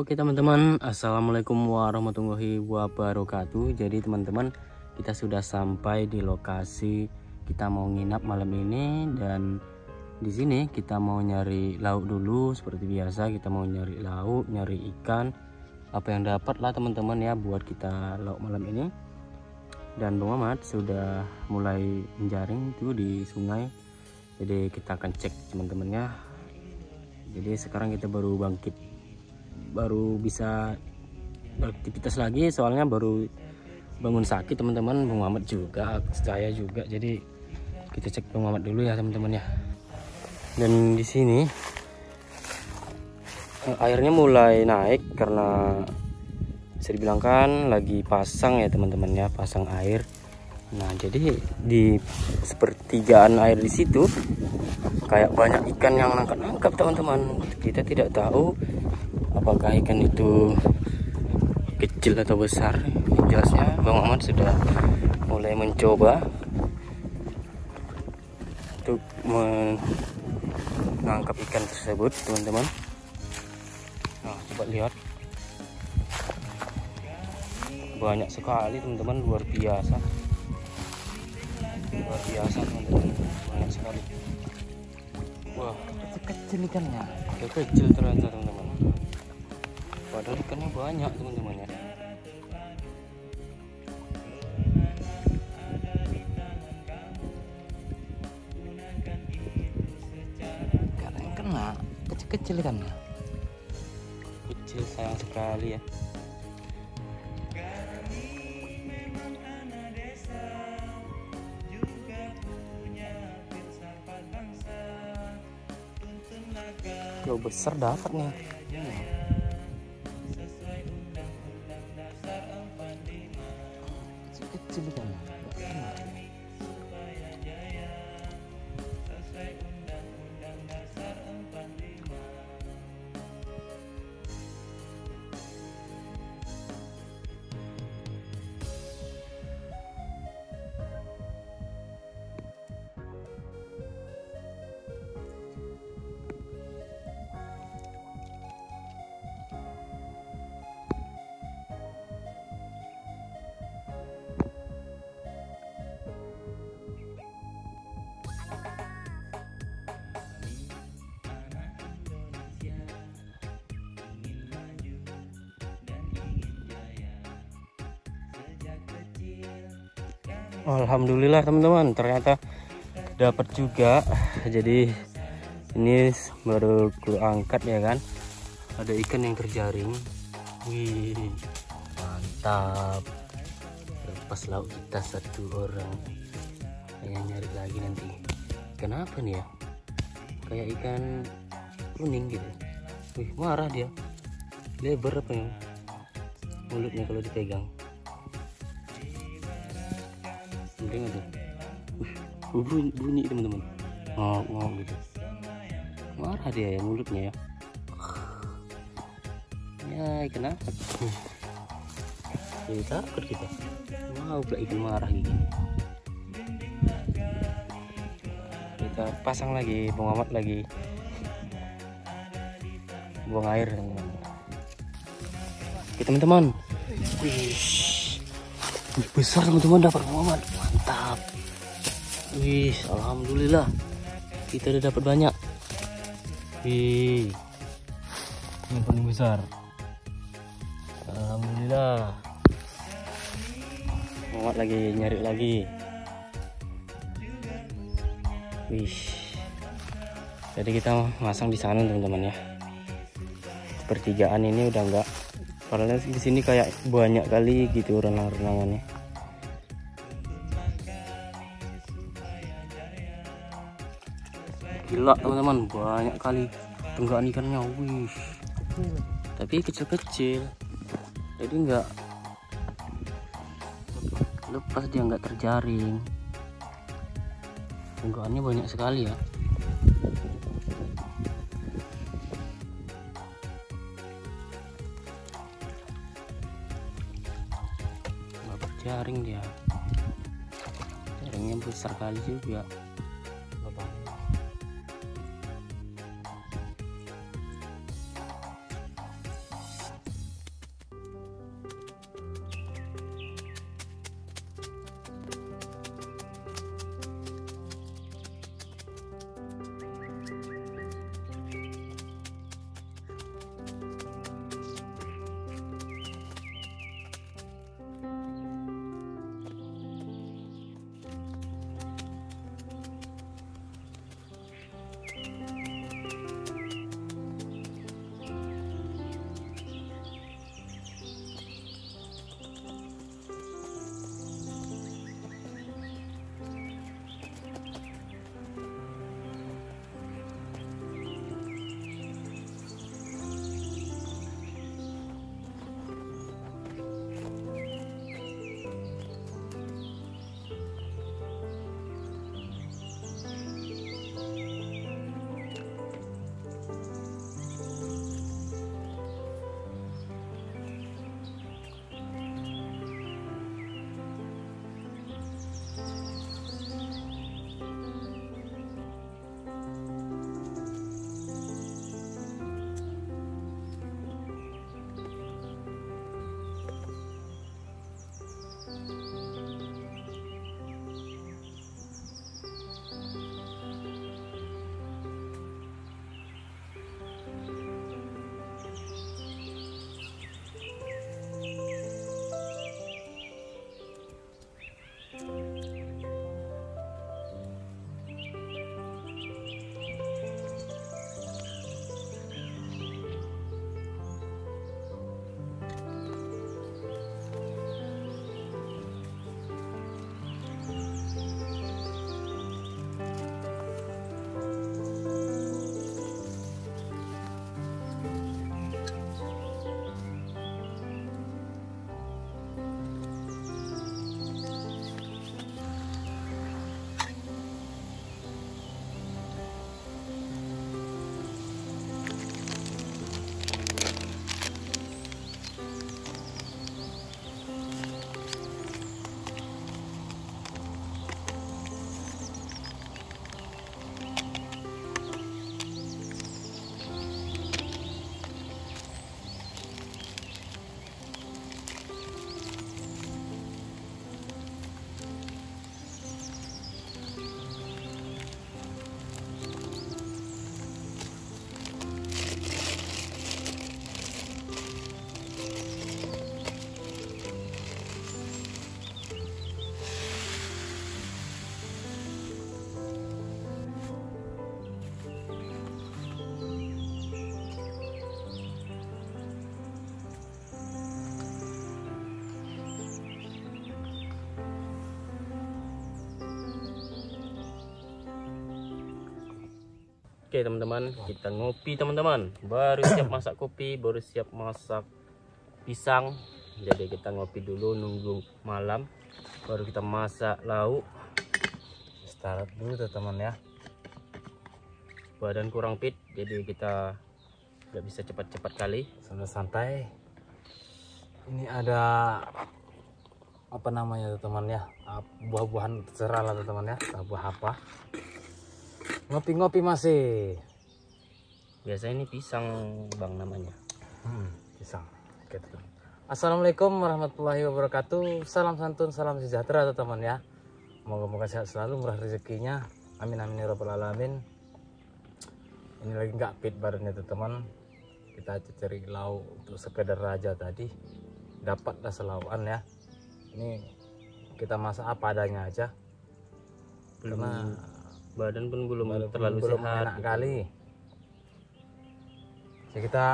Oke teman-teman, assalamualaikum warahmatullahi wabarakatuh. Jadi teman-teman, kita sudah sampai di lokasi kita mau nginap malam ini, dan di sini kita mau nyari lauk dulu. Seperti biasa kita mau nyari lauk, nyari ikan, apa yang dapat lah teman-teman ya buat kita lauk malam ini. Dan Bang Mamat sudah mulai menjaring itu di sungai. Jadi kita akan cek teman-teman ya. Jadi sekarang kita baru bangkit, baru bisa beraktivitas lagi, soalnya baru bangun sakit teman-teman. Bang Mamat juga, saya juga, jadi kita cek Bang Mamat dulu ya teman-teman ya. Dan di sini airnya mulai naik karena bisa dibilang kan lagi pasang ya teman-teman ya, pasang air. Nah jadi di sepertigaan air di situ kayak banyak ikan yang nangkap teman-teman. Kita tidak tahu apakah ikan itu kecil atau besar. Jelasnya Bang Mamat sudah mulai mencoba untuk menangkap ikan tersebut teman-teman. Nah coba lihat, banyak sekali teman-teman, luar biasa teman-teman, banyak sekali. Wah, kecil ikannya, kecil ternyata teman-teman, padahal ikannya banyak teman-teman ya. Karena kena kecil-kecil ikannya, kecil, sayang sekali ya. Kalau besar dapatnya. Kecil kan. Alhamdulillah teman-teman, ternyata dapat juga. Jadi ini baru ku angkat ya kan, ada ikan yang terjaring. Wih, mantap. Lepas lauk kita satu orang. Saya nyari lagi nanti. Kenapa nih ya, kayak ikan kuning gitu. Wih, marah dia. Lebar apa ya mulutnya kalau dipegang. Dengar tuh, bunyi teman-teman, ngok gitu. Marah dia ya mulutnya ya. Ya kenapa? Ya takut kita. Mau pula ikan marah gini. Kita pasang lagi, Bang Mamat lagi buang air teman-teman. Oke teman-teman. Wih, besar teman-teman, dapat Bang Mamat. Mantap. Wih, alhamdulillah kita udah dapat banyak. Wih, ini yang paling besar. Alhamdulillah. Bang Mamat lagi nyari lagi. Wih, jadi kita masang di sana teman-teman ya. Pertigaan ini udah enggak, padahal di sini kayak banyak kali gitu renang-renangannya. Gila teman-teman, banyak kali tenggakan ikannya. Wih, tapi kecil-kecil, jadi enggak lepas, dia enggak terjaring. Tenggakannya banyak sekali ya. Jaring, dia jaringnya besar kali juga. Oke teman-teman, kita ngopi teman-teman. Baru siap masak kopi, baru siap masak pisang. Jadi kita ngopi dulu nunggu malam, baru kita masak lauk. Start dulu teman ya. Badan kurang fit, jadi kita nggak bisa cepat-cepat kali. Sambil santai. Ini ada apa namanya teman ya? Buah-buahan terserah lah teman ya. Buah apa? Ngopi-ngopi masih. Biasanya ini pisang bang namanya. Pisang. Oke, teman. Assalamualaikum warahmatullahi wabarakatuh. Salam santun, salam sejahtera teman ya. Moga-moga sehat selalu, murah rezekinya. Amin amin ya rabbal alamin. Ini lagi nggak fit badannya teman. Kita cari lauk untuk sekedar raja tadi. Dapatlah selauan ya. Ini kita masak apa adanya aja. Karena badan pun belum terlalu sehat enak kali. Jadi kita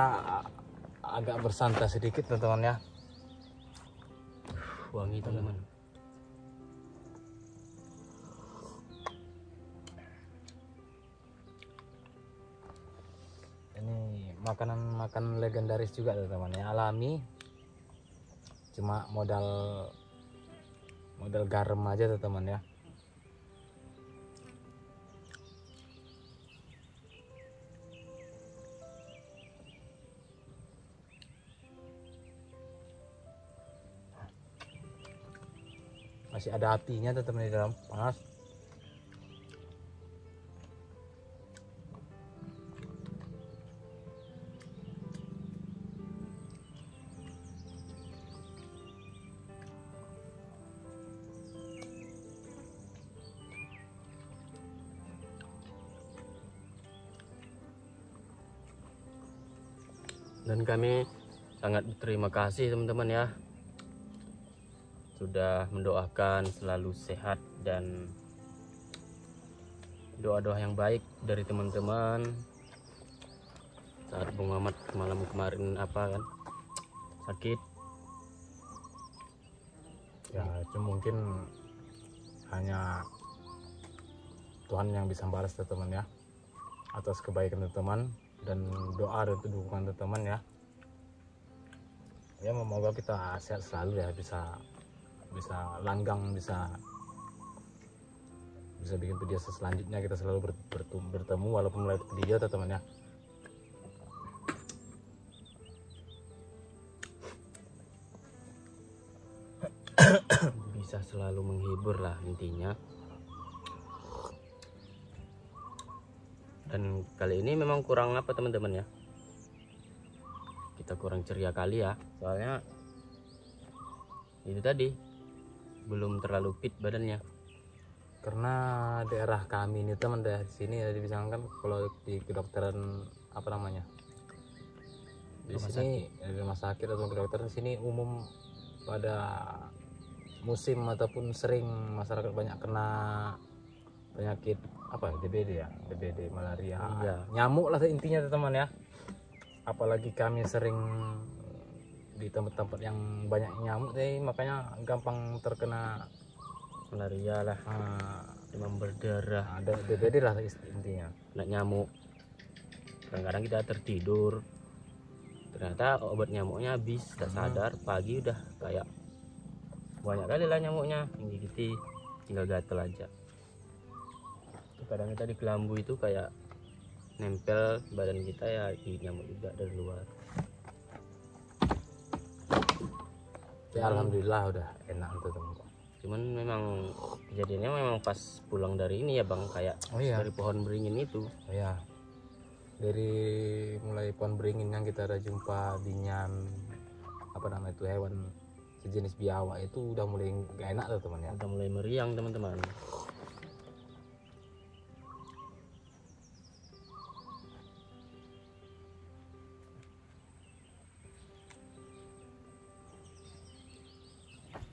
agak bersantai sedikit teman-teman ya. Wangi teman. Ini makanan legendaris juga teman-teman ya, alami. Cuma modal garam aja teman-teman ya. Masih ada apinya teman-teman di dalam, panas. Dan kami sangat berterima kasih teman-teman ya, sudah mendoakan selalu sehat dan doa-doa yang baik dari teman-teman. Saat Bung Mamat malam kemarin apa kan sakit Ya itu mungkin hanya Tuhan yang bisa balas teman ya atas kebaikan teman dan doa dan dukungan teman ya. Ya semoga kita sehat selalu ya, bisa langgang, bisa bikin video selanjutnya kita selalu bertemu walaupun melalui video teman ya. Bisa selalu menghibur lah intinya. Dan kali ini memang kurang apa teman-teman ya, kita kurang ceria kali ya, soalnya itu tadi belum terlalu fit badannya. Karena daerah kami ini teman daerah sini ya dibilangkan kalau di kedokteran apa namanya di sini di rumah sakit atau kedokteran sini umum pada musim ataupun sering masyarakat banyak kena penyakit apa DBD ya, DBD, malaria, nyamuk lah intinya teman ya. Apalagi kami sering di tempat-tempat yang banyak nyamuk deh, makanya gampang terkena malaria lah, demam berdarah, ada DBD lah intinya, kena nyamuk. Kadang-kadang kita tertidur, ternyata obat nyamuknya habis, tak sadar pagi udah kayak banyak kali lah nyamuknya, gitu, tinggal gatel aja. Kadang kita di kelambu itu kayak nempel badan kita ya, gigit nyamuk juga dari luar. Ya alhamdulillah udah enak tuh teman. Cuman memang kejadiannya memang pas pulang dari ini ya bang, kayak dari pohon beringin itu. Iya, dari mulai pohon beringin yang kita ada jumpa binyan apa namanya itu hewan sejenis biawak itu udah mulai gak enak tuh teman ya. Udah mulai meriang teman-teman.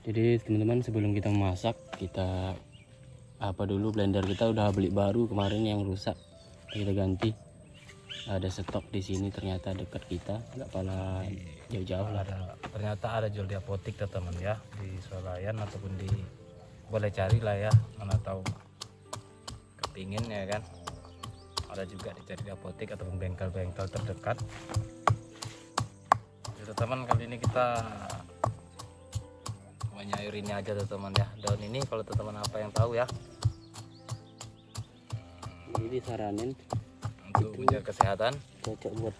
Jadi teman-teman sebelum kita masak, kita apa dulu, blender kita udah beli baru kemarin yang rusak, kita ganti. Ada stok di sini ternyata dekat kita, nggak pala jauh-jauh lah. Ternyata ada jual di apotik teman ya, di Swalayan ataupun di boleh cari lah ya, mana tahu kepingin ya kan. ada juga dicari di apotek ataupun bengkel-bengkel terdekat. Jadi teman-teman, kali ini kita air ini aja teman-teman ya. Daun ini kalau teman-teman apa yang tahu ya, ini disaranin untuk menjaga kesehatan, cocok buat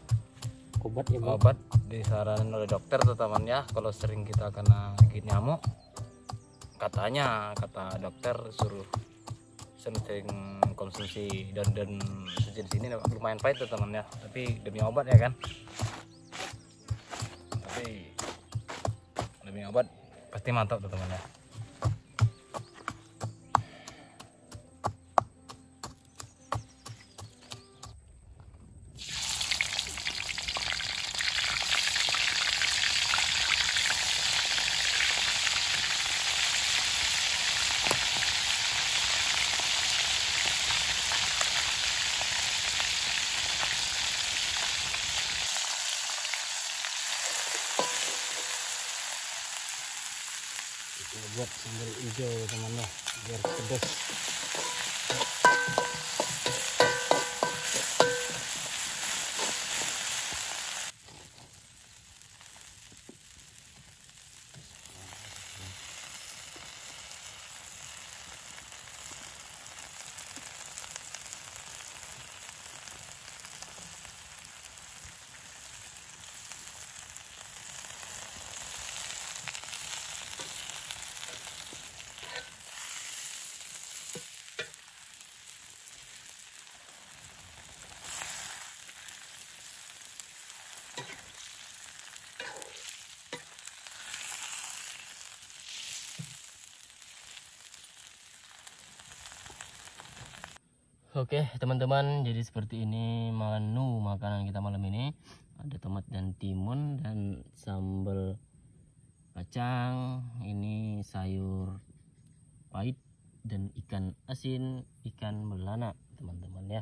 obat ya bang. Obat disaranin oleh dokter teman-teman ya. Kalau sering kita kena gigi nyamuk, kata dokter suruh sering konsumsi daun sejenis ini. Lumayan pahit teman-teman ya, tapi demi obat ya kan, tapi demi obat pasti mantap teman-teman ya. Buat sambal hijau teman ya, biar pedas. Oke teman-teman, jadi seperti ini menu makanan kita malam ini. Ada tomat dan timun dan sambal kacang. Ini sayur pahit dan ikan asin, ikan belana teman-teman ya.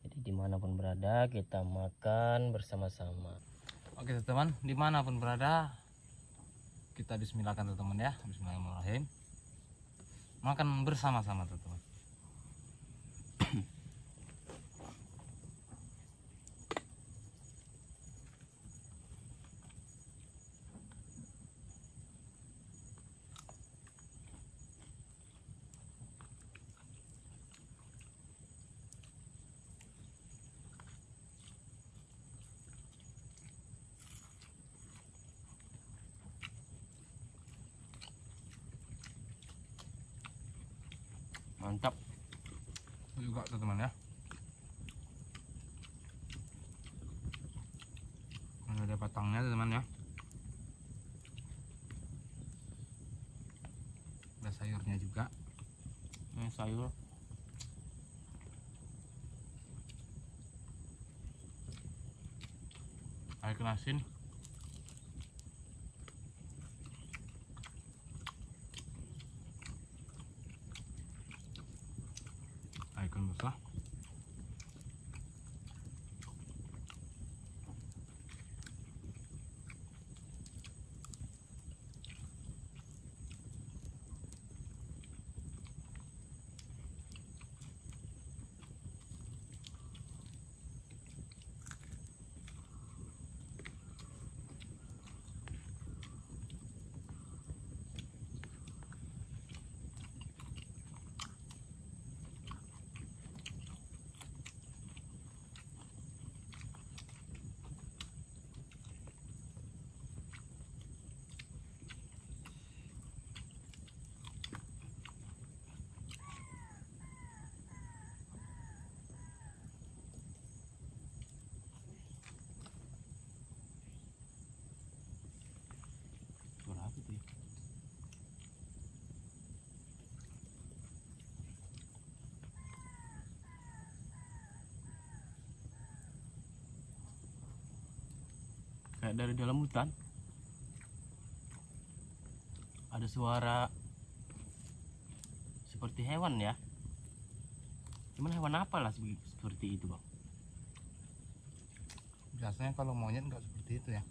Jadi dimanapun berada kita makan bersama-sama. Oke teman-teman, dimanapun berada kita bismillahkan teman-teman ya. Bismillahirrahmanirrahim. Makan bersama-sama teman-teman. Mantap Juga teman-teman ya. Ada batangnya teman-teman ya. Ada sayurnya juga. ini sayur Ikan asin. Ikan besar. kayak dari dalam hutan. Ada suara seperti hewan ya. Cuman hewan apalah seperti itu bang? Biasanya kalau monyet nggak seperti itu ya.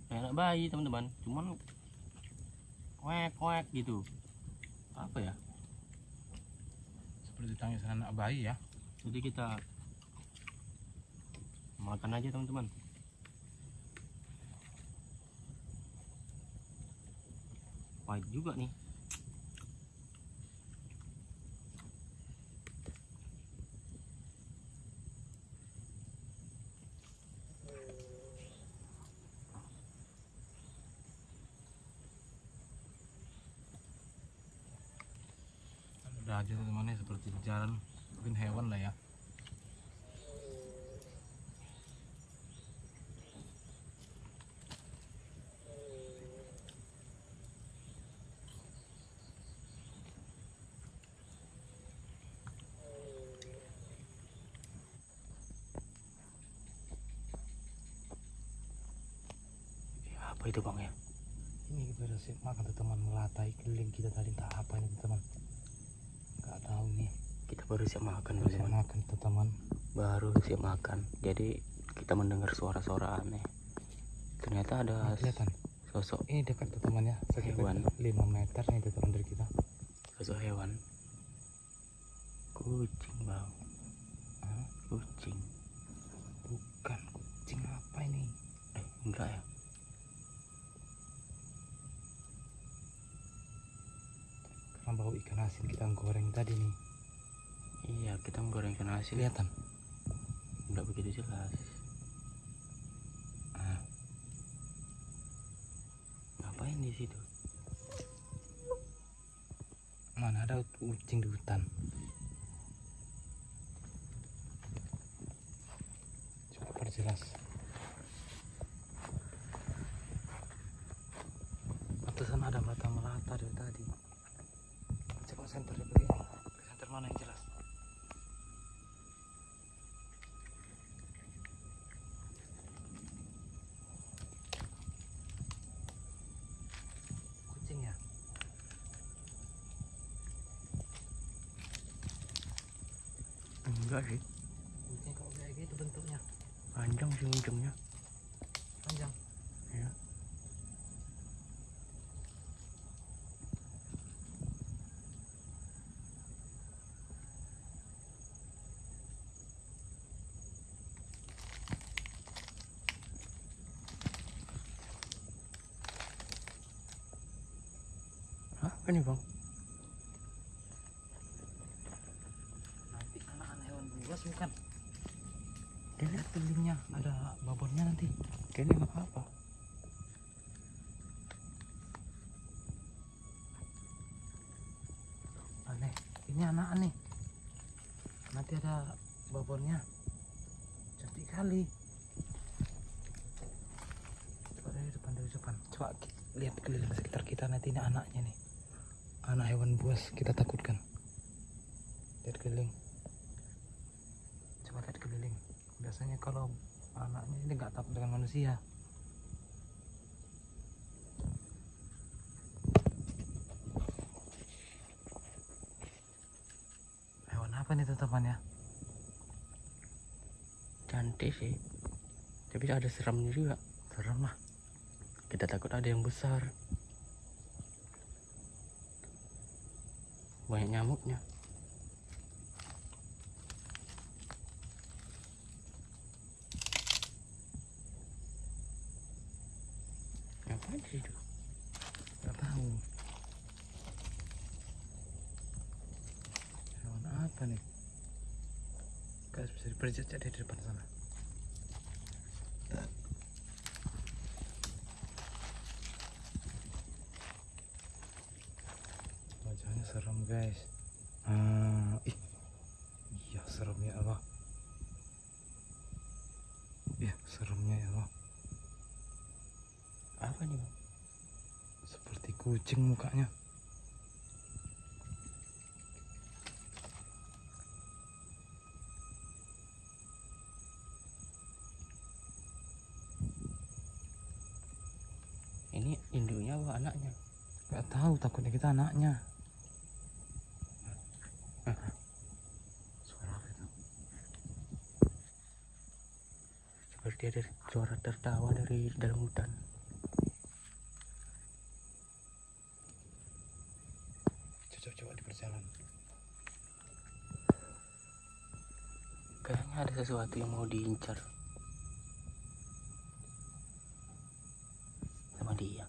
Kayak anak bayi teman-teman. Cuman kuek gitu. Apa ya? seperti tangisan anak bayi ya. Jadi kita makan aja teman-teman. Pahit juga nih. Ada aja teman-teman, seperti jalan mungkin hewan lah ya. Apa itu bang ya? Ini kita udah siap makan teman, melatai keliling kita tadi, entah apa ini teman, nggak tahu nih. Kita baru siap makan Siap teman-teman. makan teman. Baru siap makan. Jadi kita mendengar suara-suara aneh. Ternyata ada Kelihatan sosok ini dekat teman ya, sekitar Hewan. 5 meter nih teman dari kita. sosok hewan. Kucing bang. Hah? Kucing. Bukan kucing, apa ini? Enggak ya? Karena bau ikan asin kita goreng tadi nih. Iya, kita menggoreng ikan asin. Kelihatan. Enggak begitu jelas. Ah, Ngapain di situ? mana ada kucing di hutan. Coba perjelas. Pantesan ada mata melata dari tadi. Coba senter begini. Senter mana yang jelas? Kucing ya? Enggak sih. Kucing kalau kayak gitu bentuknya. Panjang sih ujungnya. Panjang. Ya. Apa nih bang? Nanti anak-anak hewan buas bukan? Kayaknya, Lihat kelilingnya ada babonnya nanti. kayaknya nggak apa-apa. Aneh, ini anak aneh. Nanti ada babonnya. Cantik kali. Coba dari depan, dari depan. Coba lihat keliling sekitar kita, nanti ini anaknya nih. Anak hewan buas kita takutkan. Lihat keliling. Coba lihat keliling. Biasanya kalau anaknya ini nggak takut dengan manusia. Hewan apa nih teman ya? Cantik sih. Tapi ada seramnya juga. Serem lah. Kita takut ada yang besar. Banyak nyamuknya. Ngapain sih itu? Nggak tahu. Hewan apa nih? Guys, bisa diperjejak di depan sana. Wajahnya serem guys. Ih, iya seremnya Allah. Iya seremnya ya Allah. Apa nih bang? Seperti kucing mukanya. Ini induknya apa anaknya? Gak tahu, takutnya kita anaknya. Suara apa itu? Seperti ada suara tertawa dari dalam hutan. Coba diperjalan. ada sesuatu yang mau diincar sama dia.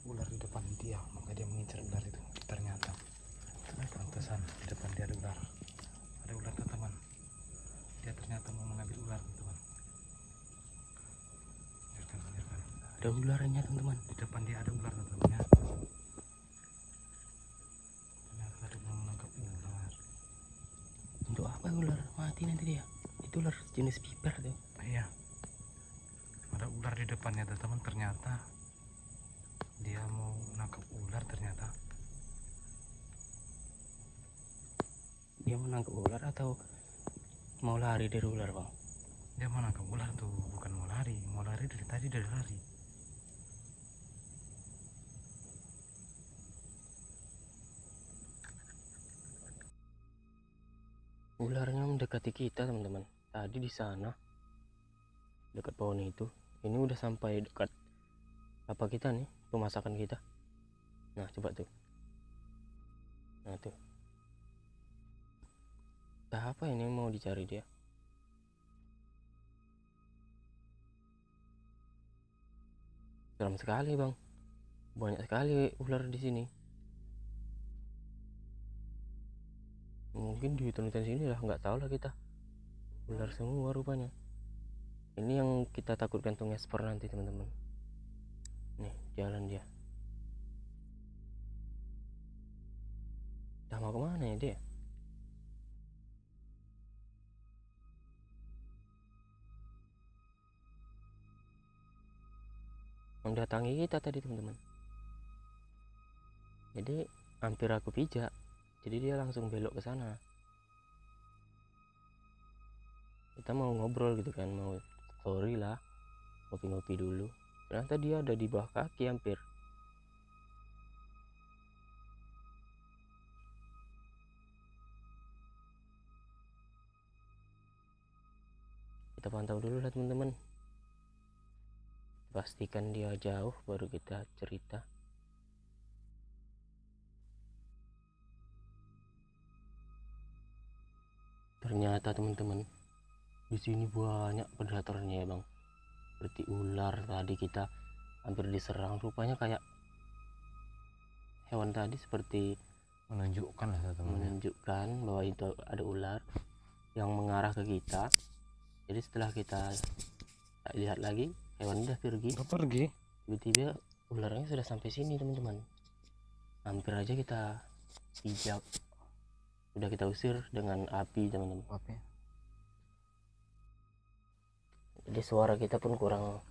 Ular di depan dia, maka dia mengincar ular itu. Ternyata pantesan di depan dia ada ular teman. Dia ternyata mau mengambil ular teman. Biarkan. Ada ularnya teman-teman. Di depan dia ada ular teman ya. Ternyata dia mau menangkap ular. Untuk apa ular? Mati nanti dia. Itu ular jenis viper tuh. Iya, ada ular di depannya teman. Ternyata dia mau menangkap ular. Ternyata Dia mau nangkap ular atau mau lari dari ular, Bang? dia mau menangkap ular tuh, bukan mau lari. Mau lari dari tadi, dari lari. Ularnya mendekati kita teman-teman. Tadi di sana dekat pohon itu. Ini udah sampai dekat apa kita nih, pemasakan kita. Nah coba tuh. Nah tuh. Nah, apa ini mau dicari dia? Seram sekali bang. Banyak sekali ular di sini. Mungkin di hutan-hutan sini lah, nggak tahu lah kita. Ular semua rupanya. Ini yang kita takutkan tuh ngesper nanti teman-teman. Nih jalan dia. Dah mau kemana ya dia? Mendatangi kita tadi teman-teman. Jadi hampir aku pijak. Jadi dia langsung belok ke sana. Kita mau ngobrol gitu kan, mau story lah, ngopi-ngopi dulu. Ternyata dia ada di bawah kaki hampir. Kita pantau dulu lah teman-teman. Pastikan dia jauh baru kita cerita. Ternyata teman-teman, di sini banyak predatornya ya bang. Seperti ular tadi kita hampir diserang. Rupanya kayak hewan tadi seperti Menunjukkan lah teman. menunjukkan bahwa itu ada ular yang mengarah ke kita. Jadi setelah kita tak lihat lagi, hewan udah pergi. Tiba-tiba ularnya sudah sampai sini teman-teman. Hampir aja kita pijak. Sudah kita usir dengan api teman-teman. Jadi suara kita pun kurang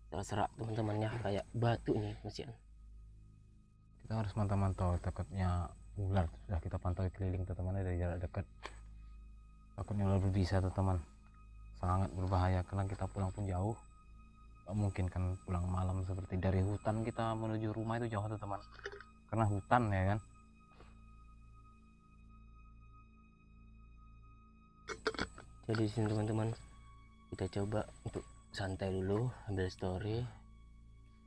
terserak teman-temannya, kayak batu nih masih. Kita harus mantau-mantau, takutnya ular. Sudah kita pantau keliling teman-teman dari jarak dekat. Takutnya ular berbisa teman. Sangat berbahaya karena kita pulang pun jauh. Gak mungkin kan pulang malam, seperti dari hutan kita menuju rumah itu jauh teman. Karena hutan ya kan. Jadi di sini teman-teman, kita coba untuk santai dulu, ambil story.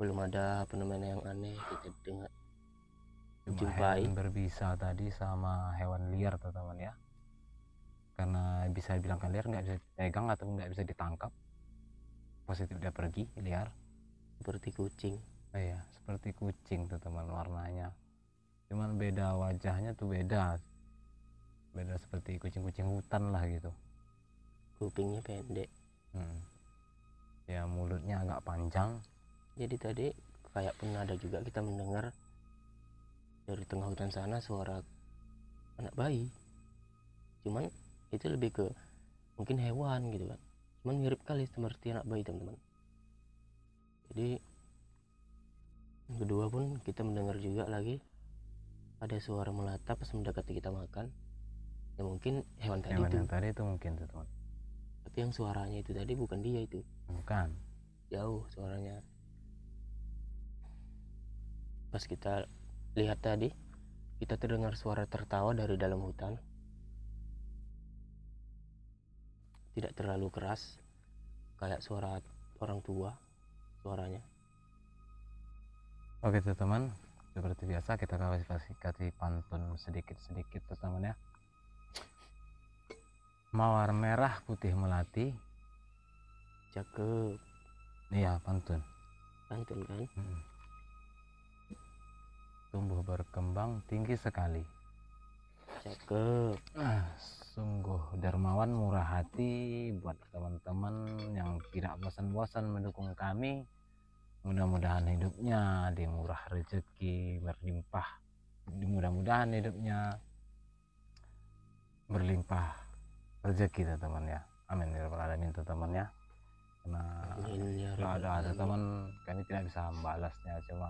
Belum ada fenomena yang aneh kita dengar. Jumpai hewan berbisa tadi sama hewan liar teman-teman ya. Karena bisa dibilang liar, nggak bisa dipegang atau nggak bisa ditangkap. Positif dia pergi liar. Seperti kucing. Iya, seperti kucing teman-teman warnanya. Cuman beda wajahnya tuh beda seperti kucing-kucing hutan lah gitu. Kupingnya pendek. Ya mulutnya agak panjang. Jadi tadi kayak pernah ada juga kita mendengar dari tengah hutan sana suara anak bayi. Cuman itu lebih ke mungkin hewan gitu kan. Cuman mirip kali seperti anak bayi teman-teman. Jadi yang kedua pun kita mendengar juga lagi ada suara melatap pas mendekati kita makan. Ya mungkin hewan tadi yang tadi itu mungkin teman. Tapi yang suaranya itu tadi bukan dia itu. Bukan. jauh suaranya. Pas kita lihat tadi, kita terdengar suara tertawa dari dalam hutan. Tidak terlalu keras, kayak suara orang tua suaranya. Oke teman-teman, seperti biasa kita kasih pantun sedikit-sedikit teman ya. Mawar merah putih melati. Cakep. Iya, pantun kan. Tumbuh berkembang tinggi sekali. Cakep. Sungguh dermawan murah hati. Buat teman-teman yang tidak bosan-bosan mendukung kami, mudah-mudahan hidupnya dimurah rezeki berlimpah. Mudah-mudahan hidupnya berlimpah rezeki teman-teman ya. Amin ya rabbal alamin teman-teman ya. Karena kalau ada teman kami tidak bisa membalasnya, cuma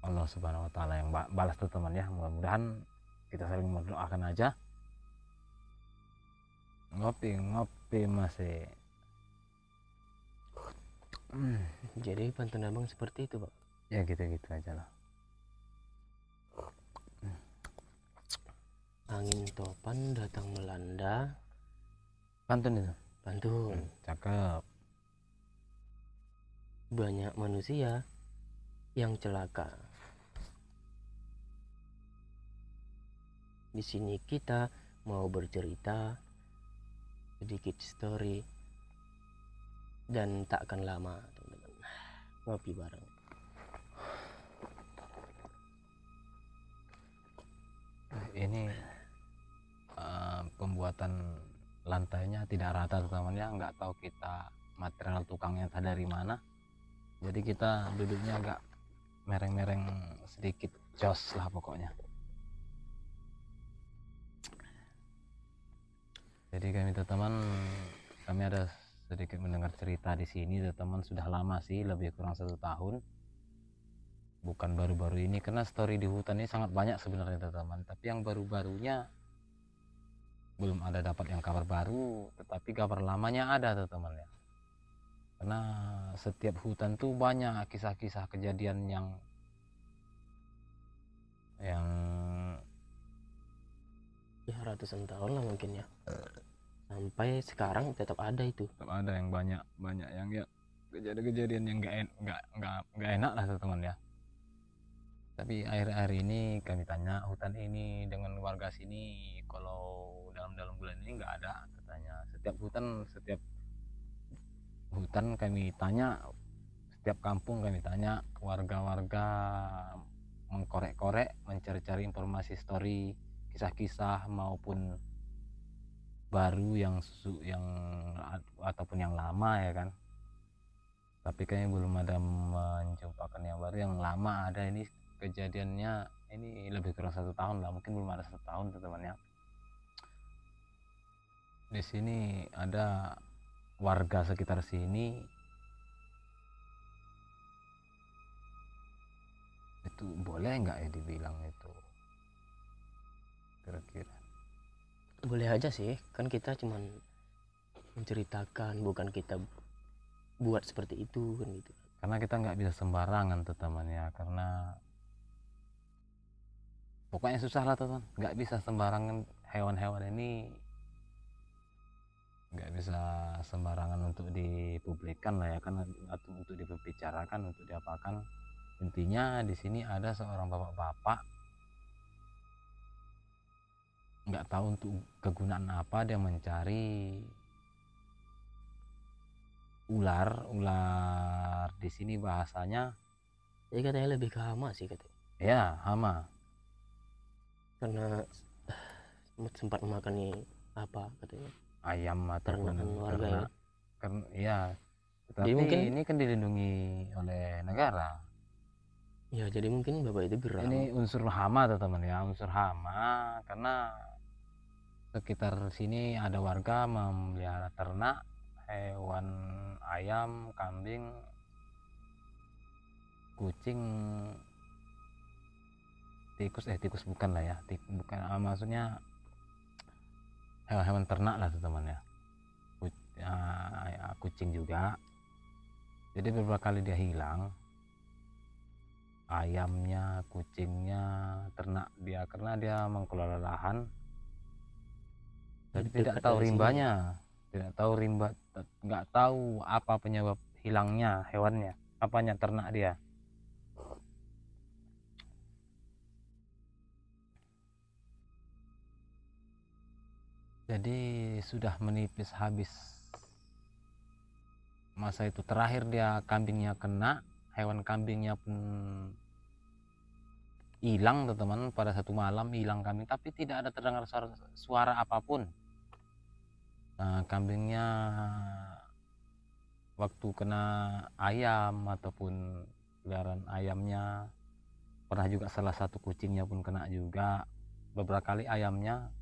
Allah subhanahu wa ta'ala yang balas teman ya. Mudah-mudahan kita saling mendoakan aja. Ngopi masih. Jadi pantun abang seperti itu, Pak? Ya gitu-gitu aja lah. Angin topan datang melanda. Pantun itu. Pantun. Cakep. Banyak manusia yang celaka. Di sini kita mau bercerita sedikit story dan tak akan lama, teman-teman. Ngopi bareng. Ini pembuatan lantainya tidak rata teman ya, nggak tahu kita material tukangnya entah dari mana. Jadi kita duduknya agak mereng-mereng sedikit, jos lah pokoknya. Jadi kami ada sedikit mendengar cerita di sini teman, sudah lama sih, lebih kurang 1 tahun, bukan baru-baru ini, karena story di hutan ini sangat banyak sebenarnya teman. Tapi yang baru-barunya belum ada dapat yang kabar baru, tetapi kabar lamanya ada teman ya. Karena setiap hutan tuh banyak kisah-kisah kejadian yang ya ratusan tahun lah mungkin ya, sampai sekarang tetap ada itu. Tetap ada yang banyak yang ya kejadian-kejadian yang nggak enak lah teman ya. Tapi akhir-akhir ini kami tanya hutan ini dengan warga sini, kalau dalam bulan ini nggak ada katanya. Setiap hutan kami tanya, setiap kampung kami tanya, warga-warga mengkorek-korek, mencari-cari informasi story, kisah-kisah maupun baru yang ataupun yang lama ya kan. Tapi kayaknya belum ada menjumpakan yang baru. Yang lama ada ini kejadiannya ini lebih kurang 1 tahun lah, mungkin belum ada 1 tahun teman-teman ya. Di sini ada warga sekitar sini itu, boleh nggak ya dibilang itu kira-kira? Boleh aja sih, kan kita cuman menceritakan, bukan kita buat seperti itu kan gitu. Karena kita nggak bisa sembarangan teman ya, karena pokoknya susah lah teman, nggak bisa sembarangan. Hewan-hewan ini nggak bisa sembarangan untuk dipublikkan lah ya kan, atau untuk dibicarakan, untuk diapakan. Intinya di sini ada seorang bapak-bapak, nggak tahu untuk kegunaan apa dia mencari ular di sini bahasanya. Jadi katanya lebih ke hama sih katanya. Ya, hama. Karena sempat memakan nih apa katanya, Ayam ataupun warga ya. Karena ya, jadi tapi mungkin ini kan dilindungi oleh negara. Ya jadi mungkin bapak itu geram. Ini unsur hama teman ya, unsur hama, karena sekitar sini ada warga memelihara ternak hewan, ayam, kambing, kucing, tikus bukan lah ya, maksudnya hewan-hewan ternak lah teman ya. kucing juga. Jadi beberapa kali dia hilang, ayamnya, kucingnya, ternak dia, karena dia mengkelola lahan. Jadi tidak tahu rimbanya, nggak tahu apa penyebab hilangnya hewannya, apanya ternak dia. Jadi sudah menipis habis masa itu. Terakhir dia kambingnya kena, hewan kambingnya pun hilang teman-teman. Pada satu malam hilang kambing, tapi tidak ada terdengar suara apapun. Nah, kambingnya waktu kena ayam ataupun peliharaan ayamnya, pernah juga salah satu kucingnya pun kena juga. Beberapa kali ayamnya,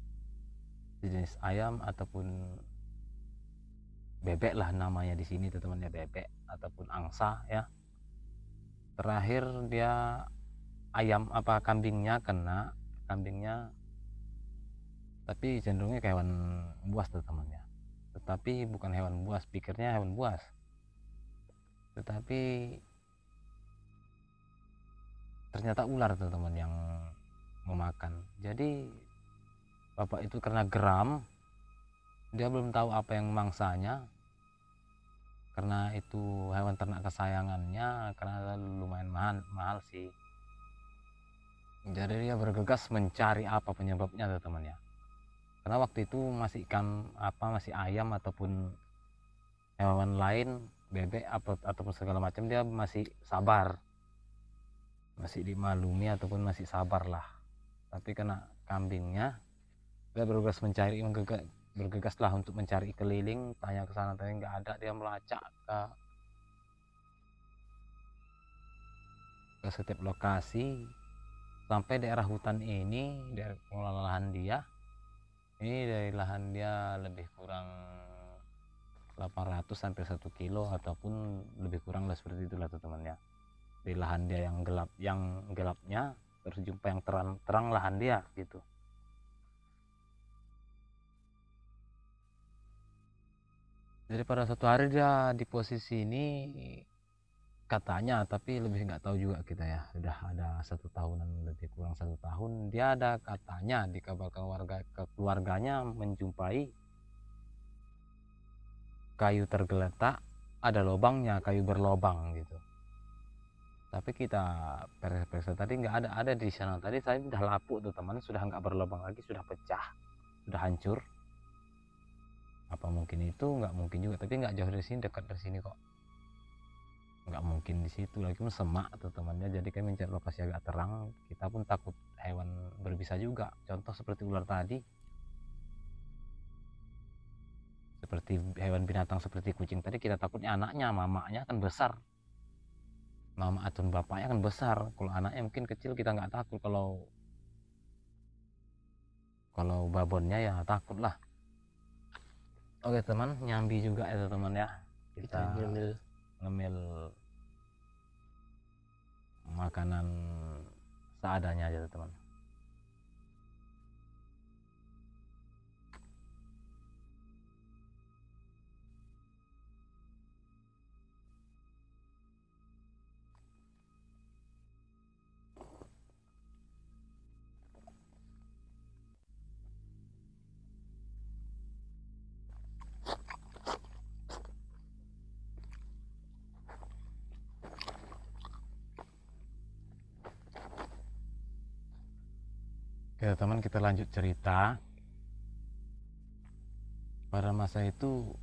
jenis ayam ataupun bebek lah namanya di sini teman-teman ya, bebek ataupun angsa ya. Terakhir dia kambingnya kena, tapi cenderungnya ke hewan buas teman-teman ya. Tetapi bukan hewan buas, pikirnya hewan buas, tetapi ternyata ular teman-teman yang memakan. Jadi bapak itu karena geram, dia belum tahu apa yang mangsanya, karena itu hewan ternak kesayangannya, karena lumayan mahal sih. Jadi dia bergegas mencari apa penyebabnya teman-teman ya. Karena waktu itu masih masih ayam ataupun hewan lain, bebek ataupun segala macam, dia masih sabar, masih dimaklumi ataupun masih sabar lah. Tapi kena kambingnya, dia bergegas lah untuk mencari keliling, tanya ke sana, tapi nggak ada. Dia melacak ke setiap lokasi sampai daerah hutan ini, daerah pengelola lahan dia ini. Dari lahan dia lebih kurang 800 sampai 1 kilo ataupun lebih kurang lah, seperti itulah teman-teman ya. Di lahan dia yang gelapnya terus jumpa yang terang lahan dia gitu. Jadi pada suatu hari dia di posisi ini katanya, tapi lebih nggak tahu juga kita ya. Sudah ada 1 tahunan, lebih kurang 1 tahun. Dia ada katanya dikabarkan ke keluarganya menjumpai kayu tergeletak, ada lubangnya, kayu berlobang gitu. Tapi kita periksa tadi nggak ada di sana. Tadi saya sudah lapuk tuh teman, sudah nggak berlubang lagi, sudah pecah, sudah hancur. Apa mungkin itu? Nggak mungkin juga, tapi nggak jauh dari sini, dekat dari sini kok. Nggak mungkin di situ lagi, semak tuh temannya. Jadi kan mencari lokasi agak terang. Kita pun takut hewan berbisa juga, contoh seperti ular tadi, seperti hewan binatang seperti kucing tadi. Kita takutnya anaknya, mamanya kan besar, mama atau bapaknya kan besar. Kalau anaknya mungkin kecil, kita nggak takut. Kalau babonnya ya takut lah. Oke teman, nyambi juga ya teman ya, kita ngemil makanan seadanya aja teman. Oke teman, kita lanjut cerita. Pada masa itu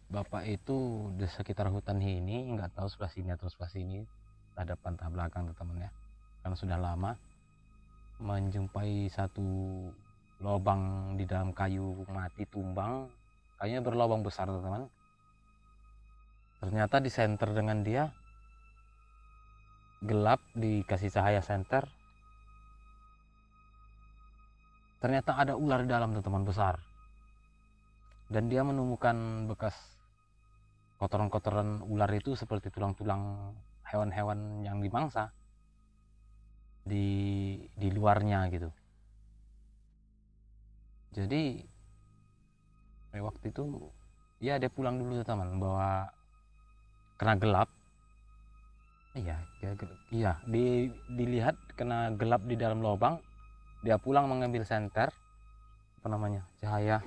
bapak itu di sekitar hutan ini, nggak tahu sebelah sini atau sebelah sini, hadapan tak belakang teman ya, karena sudah lama menjumpai satu lubang di dalam kayu mati tumbang. Kayunya berlubang besar teman. Ternyata di senter dengan dia, gelap, dikasih cahaya senter, ternyata ada ular di dalam teman, besar. Dan dia menemukan bekas kotoran-kotoran ular itu, seperti tulang-tulang hewan-hewan yang dimangsa di luarnya gitu. Jadi waktu itu ya dia pulang dulu teman, bawa kena gelap. Iya, dilihat kena gelap di dalam lubang, dia pulang mengambil senter, apa namanya, cahaya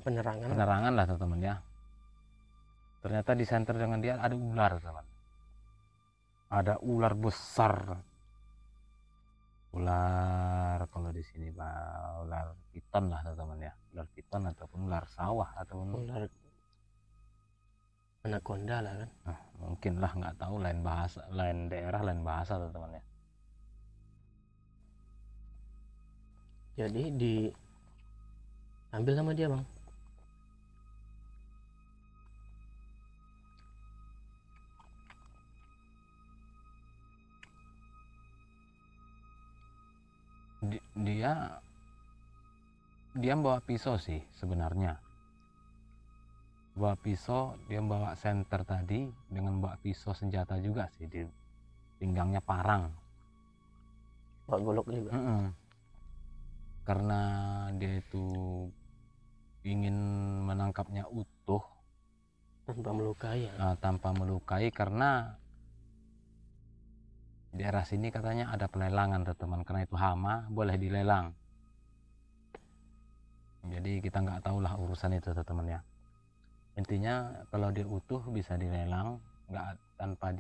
penerangan lah teman ya. Ternyata di senter dengan dia ada ular teman, ada ular besar, ular kalau di sini ular piton lah teman ya, ular piton ataupun ular sawah ataupun ular anaconda lah kan. Mungkin lah, nggak tahu, lain bahasa, lain daerah lain bahasa teman ya. Jadi diambil sama dia bang. Dia bawa pisau sih sebenarnya, bawa pisau, dia bawa senter tadi dengan bawa pisau senjata juga sih, di pinggangnya parang, Bawa golok juga. Karena dia itu ingin menangkapnya utuh Tanpa melukai ya. tanpa melukai, karena di daerah sini katanya ada pelelangan teman, karena itu hama boleh dilelang. Jadi kita nggak tahu lah urusan itu teman ya. Intinya kalau dia utuh bisa dilelang, nggak tanpa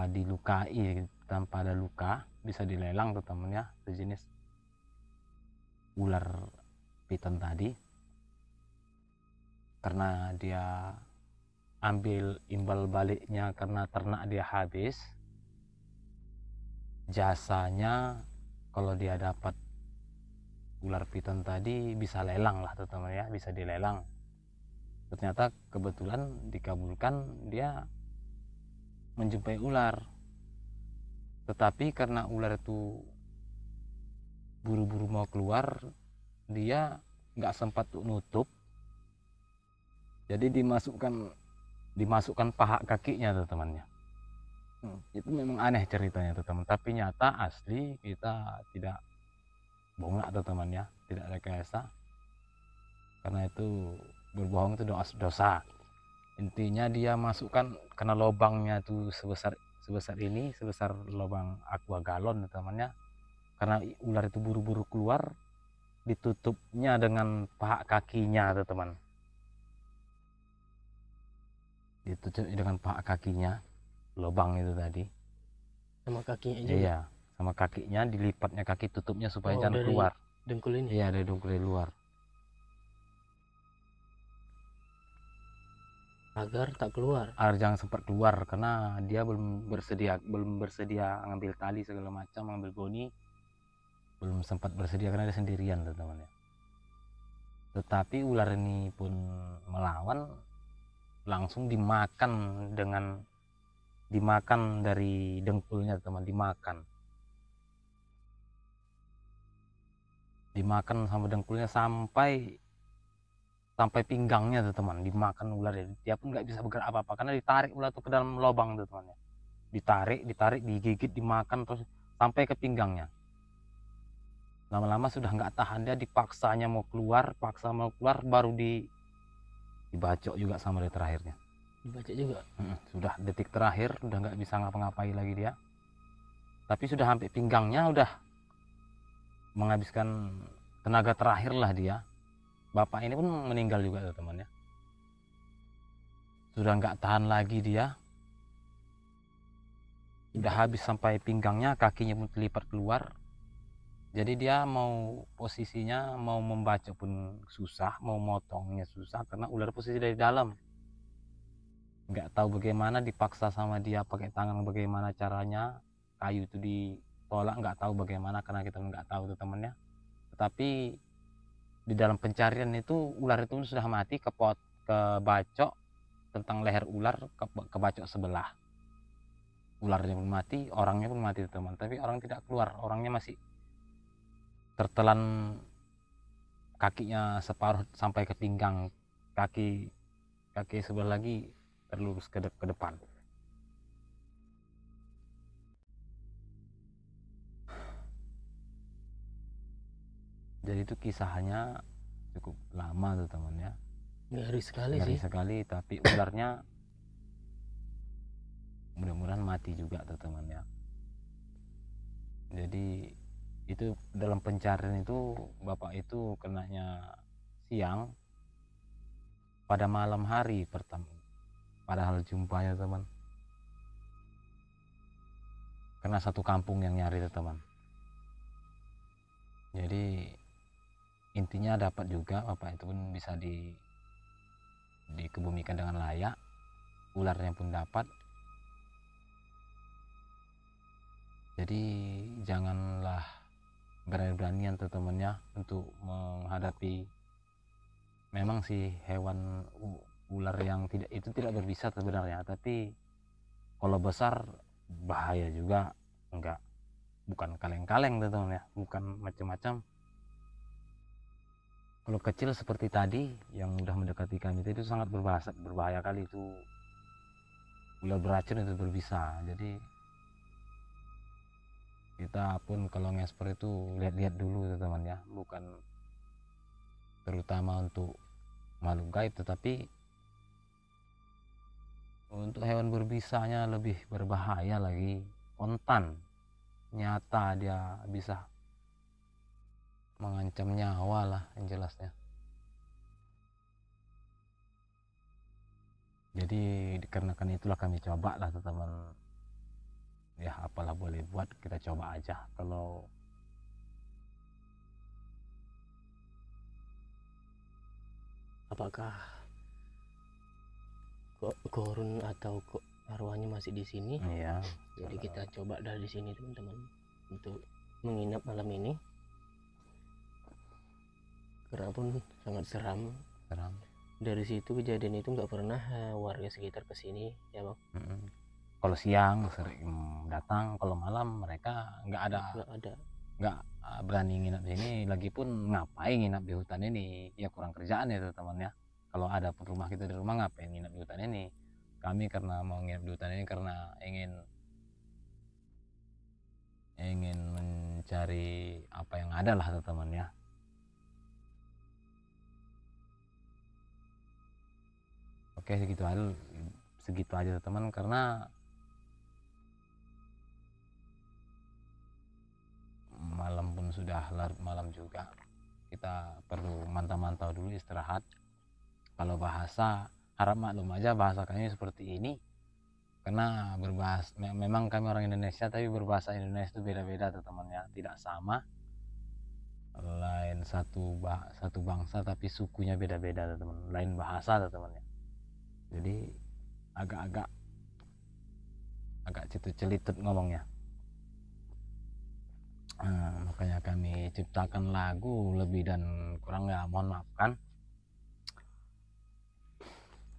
dilukai, tanpa ada luka, bisa dilelang teman ya. Sejenis ular piton tadi, karena dia ambil imbal baliknya karena ternak dia habis, jasanya kalau dia dapat ular piton tadi bisa lelang lah teman ya, bisa dilelang. Ternyata kebetulan dikabulkan, dia menjumpai ular, tetapi karena ular itu buru-buru mau keluar, dia nggak sempat nutup, jadi dimasukkan paha kakinya teman-temannya. Itu memang aneh ceritanya teman, tapi nyata asli, kita tidak bohong lah teman ya, tidak rekayasa, karena itu berbohong itu dosa. Intinya dia masukkan, karena lubangnya tuh sebesar ini, sebesar lubang aqua galon temannya, karena ular itu buru-buru keluar, ditutupnya dengan paha kakinya teman, ditutup dengan paha kakinya, lubang itu tadi, Sama kakinya juga. iya, sama kakinya, dilipatnya kaki, tutupnya supaya jangan keluar. Dengkul ini. Iya, dari dengkul luar, agar tak keluar. agar jangan sempat keluar, karena dia belum bersedia ngambil tali segala macam, ngambil goni, belum sempat bersedia karena dia sendirian teman-teman ya. Tetapi ular ini pun melawan, langsung dimakan dari dengkulnya teman, dimakan sama dengkulnya sampai pinggangnya teman, dimakan ular. Dia pun nggak bisa bergerak apa-apa karena ditarik ular itu ke dalam lubang teman ya, ditarik, digigit, dimakan terus sampai ke pinggangnya. Lama-lama sudah nggak tahan, dia paksa mau keluar, baru dibacok juga sama dia terakhirnya. Dibacok juga. Sudah detik terakhir, udah nggak bisa ngapa-ngapain lagi dia, tapi sudah sampai pinggangnya, udah menghabiskan tenaga terakhir lah dia. Bapak ini pun meninggal juga teman ya, sudah nggak tahan lagi dia, udah habis sampai pinggangnya, kakinya pun terlipat keluar. Jadi dia posisinya mau membacok pun susah, mau motongnya susah, karena ular posisi dari dalam. Nggak tahu bagaimana, dipaksa sama dia pakai tangan, bagaimana caranya, kayu itu ditolak, nggak tahu bagaimana, karena kita nggak tahu temannya. Tetapi di dalam pencarian itu, ular itu sudah mati, kebacok tentang leher ular, kebacok sebelah. Ularnya pun mati, orangnya pun mati teman, tapi orang tidak keluar, orangnya masih tertelan, kakinya separuh sampai ke pinggang, kaki sebelah lagi terlurus ke depan. Jadi itu kisahnya cukup lama tuh teman ya. Ngeri sekali Ngeri sih. sekali, tapi ularnya mudah-mudahan mati juga tuh teman ya. Jadi itu dalam pencarian itu bapak itu kenanya siang pada malam hari pertama, padahal jumpanya teman, karena satu kampung yang nyari tuh teman. Jadi intinya dapat juga bapak itu pun bisa dikebumikan dengan layak, ularnya pun dapat. Jadi janganlah berani-beranian teman-temannya untuk menghadapi, memang sih hewan ular yang tidak berbisa sebenarnya, tapi kalau besar bahaya juga, bukan kaleng-kaleng teman-teman ya, bukan macam-macam. Kalau kecil seperti tadi yang udah mendekati kami itu sangat berbahaya kali, itu ular beracun, itu berbisa. Jadi kita pun kalau ngesper itu lihat-lihat dulu teman ya, bukan terutama untuk makhluk gaib, tetapi untuk hewan berbisanya lebih berbahaya lagi. Kontan nyata, dia bisa mengancam nyawa lah yang jelasnya. Jadi dikarenakan itulah kami coba lah teman, ya apalah boleh buat, kita coba aja. Kalau Apakah Gorun atau arwahnya masih di sini? iya, Jadi kita coba dari sini teman-teman untuk menginap malam ini. Karena pun sangat seram. Dari situ kejadian itu nggak pernah warga sekitar kesini ya bang. Kalau siang sering datang, kalau malam mereka nggak berani nginap di sini. Lagipun ngapain nginap di hutan ini, ya kurang kerjaan ya teman ya. Kalau ada pun rumah kita di rumah, ngapain nginap di hutan ini. Kami karena mau nginap di hutan ini karena ingin mencari apa yang ada lah teman ya. Oke, segitu aja teman, karena malam pun sudah larut malam juga, kita perlu mantau-mantau dulu, istirahat. Kalau bahasa, harap maklum aja bahasa kami seperti ini, karena memang kami orang Indonesia, tapi berbahasa Indonesia itu beda-beda teman ya, tidak sama. Lain satu bangsa tapi sukunya beda-beda teman, lain bahasa teman ya. Jadi agak celitut ngomongnya. Makanya kami ciptakan lagu, lebih dan kurang ya mohon maafkan.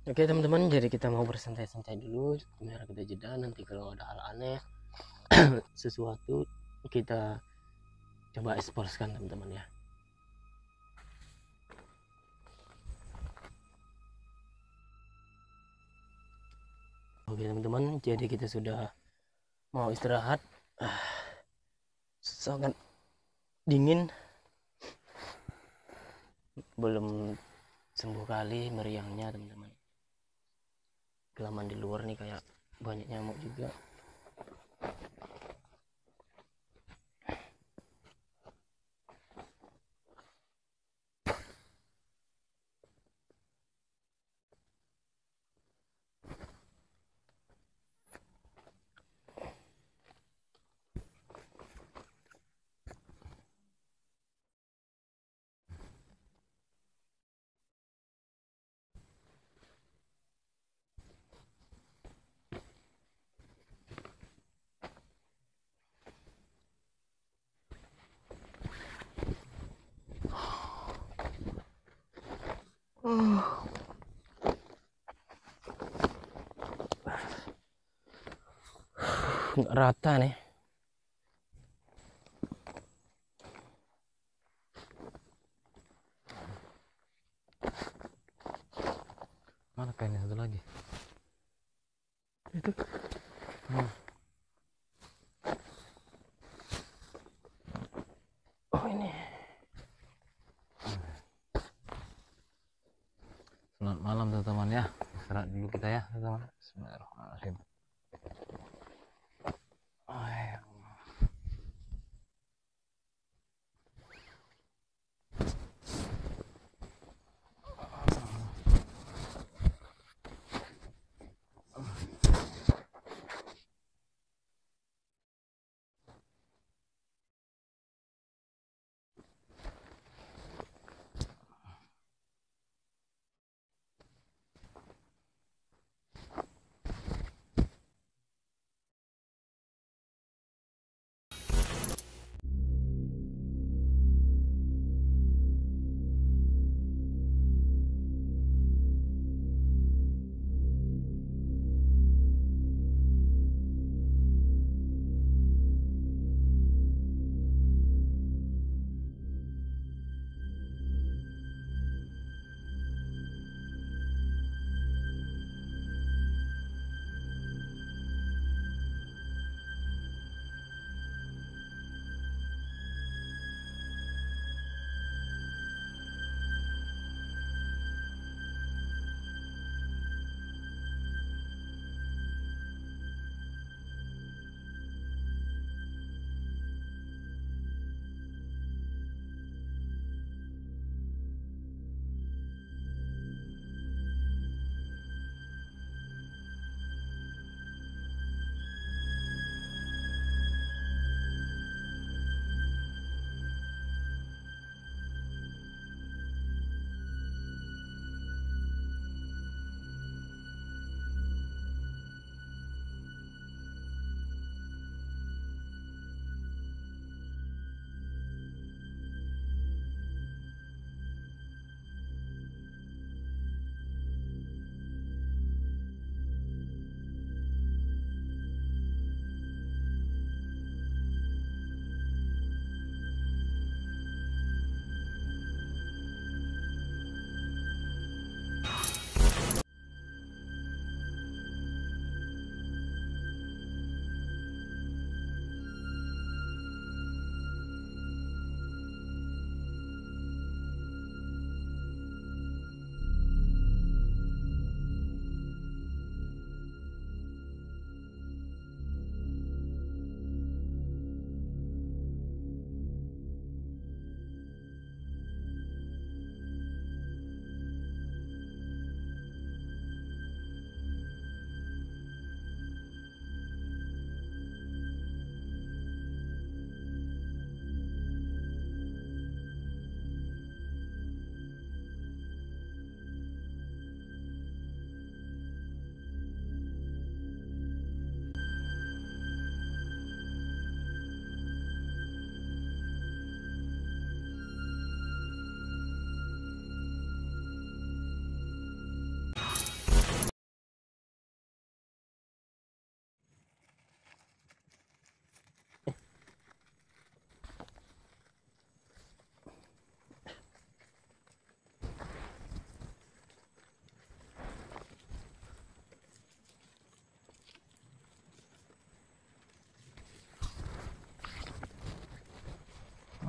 Oke teman-teman, jadi kita mau bersantai-santai dulu biar kita jeda. Nanti kalau ada hal aneh sesuatu kita coba eksplorasikan teman-teman ya. Oke teman-teman, jadi kita sudah mau istirahat. Sangat dingin, belum sembuh kali meriangnya teman-teman. Kelamaan di luar nih kayak banyak nyamuk juga. Nggak rata nih. Mana kainnya satu lagi? Itu. Oh ini. Selamat malam teman-teman ya. Istirahat dulu kita ya teman-teman. Bismillahirrahmanirrahim.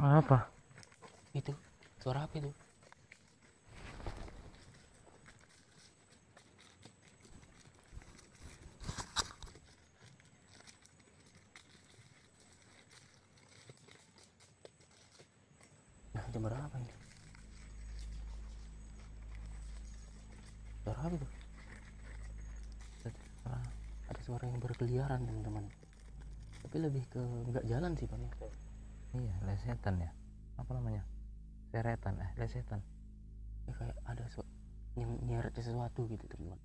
Apa? Itu suara apa itu? Nah, jam berapa ini? Suara apa itu? Ada suara yang berkeliaran teman-teman, tapi lebih ke nggak jalan sih Pak ya. Iya, lesetan ya. Apa namanya? Seretan, lesetan. Ya, kayak ada nyeret sesuatu gitu teman-teman.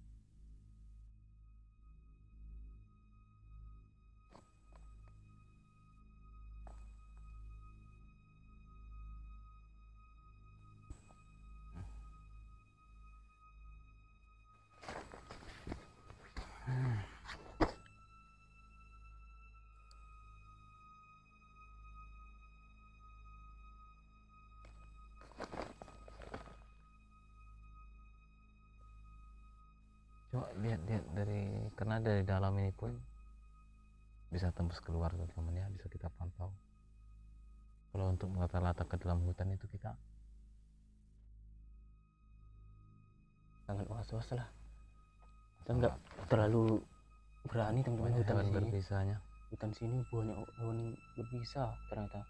Coba lihat-lihat karena dari dalam ini pun bisa tembus keluar teman-teman ya, bisa kita pantau. Kalau untuk melatar-latar ke dalam hutan itu kita sangat was-was lah. Kita nggak terlalu berani teman-teman. Banyak Hutan hewan sini, berbisanya. hutan sini banyak hewan berbisa ternyata.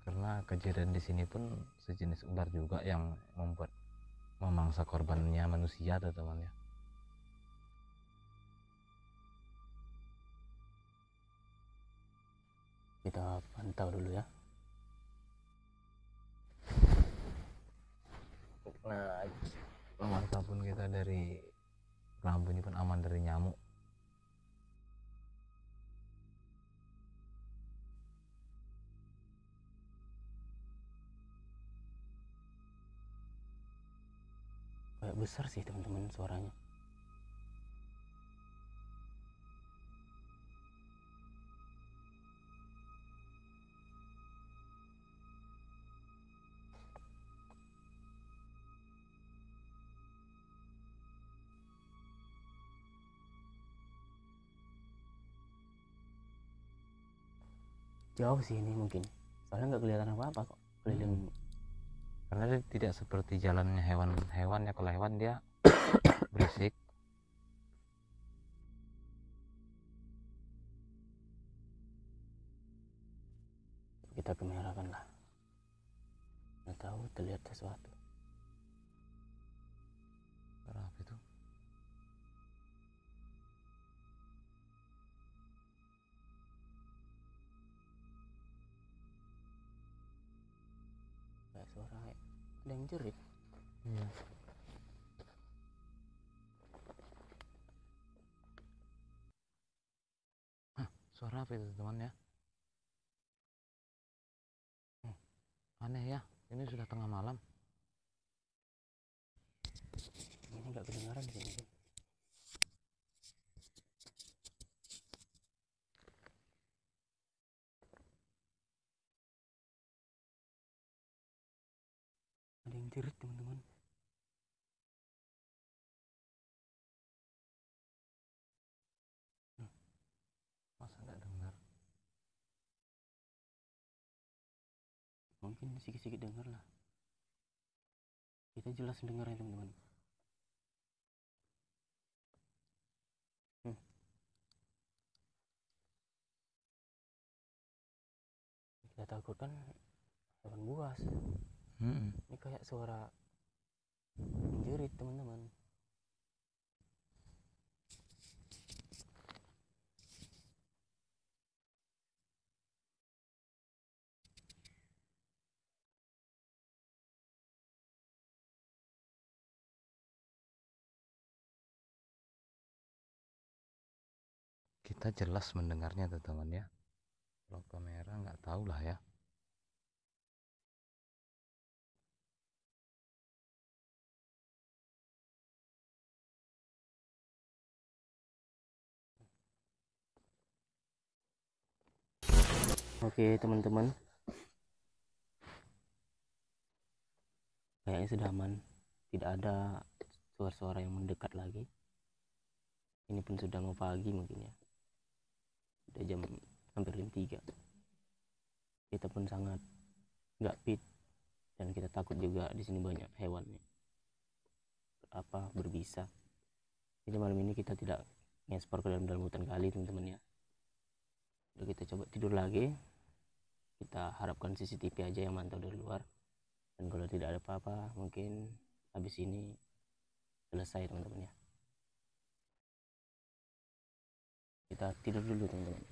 Karena kejadian di sini pun sejenis ular juga yang membuat memangsa korbannya manusia, teman-teman ya. Kita pantau dulu ya. Nah, memantau pun kita dari lampu ini pun aman dari nyamuk. Kayak besar sih teman-teman suaranya. Jauh sih ini mungkin, soalnya nggak kelihatan apa-apa kok keliling. Karena dia tidak seperti jalannya hewan-hewan ya. Kalau hewan dia berisik. Kita kamerakan lah, nggak tahu terlihat sesuatu. Apa itu? Kayak suara ada yang jerit. Iya. Suara apa itu teman ya? Aneh ya, ini sudah tengah malam. Ini nggak kedengaran sih mungkin. Ada yang jerit teman-teman. Masa nggak dengar? Mungkin sedikit-sedikit dengar lah. Kita jelas dengar ya teman-teman. Kita takutkan hewan buas. Ini kayak suara menjerit teman-teman. Kita jelas mendengarnya teman-teman ya. Kalau kamera nggak tahu lah ya. Oke teman-teman, kayaknya sudah aman, tidak ada suara-suara yang mendekat lagi. Ini pun sudah mau pagi mungkin ya, udah jam hampir jam 3. Kita pun sangat nggak fit dan kita takut juga di sini banyak hewan berbisa. Jadi malam ini kita tidak ngeksplor ke dalam hutan kali teman-teman ya. Udah kita coba tidur lagi. Kita harapkan CCTV aja yang mantau dari luar. Dan kalau tidak ada apa-apa, mungkin habis ini selesai teman-teman ya. Kita tidur dulu teman-teman.